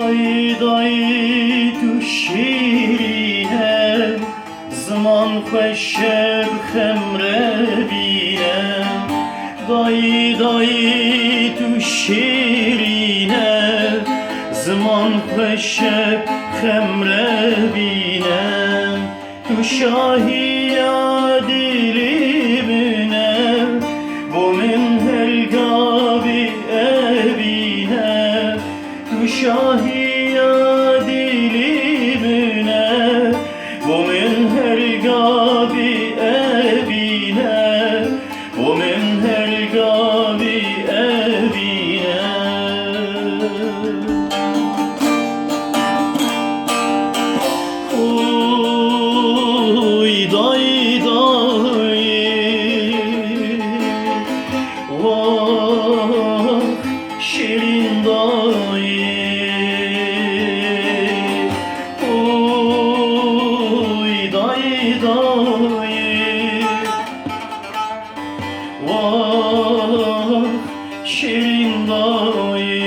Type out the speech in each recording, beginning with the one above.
Day day tu şirine Zaman peşeb xemre bine Day day tu şirine Zaman peşeb xemre bine Tu şahiya dilimine Bu min helgabi evine Tu şahiya dilimine Bu min helgabi evine Bu min helgabi evine Uy day day Vah şirin day Uy day day Vah şirin day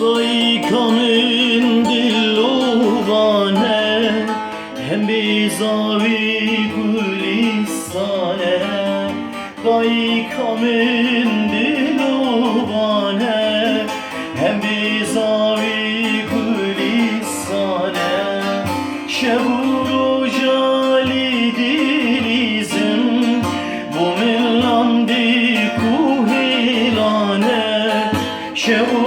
Vay kanın dillovane Hem bizavi gülistane Vay kanın dillovane Hem bizavi gülistane Şevuru jali dilizim Bu millandi kuhilane Şevuru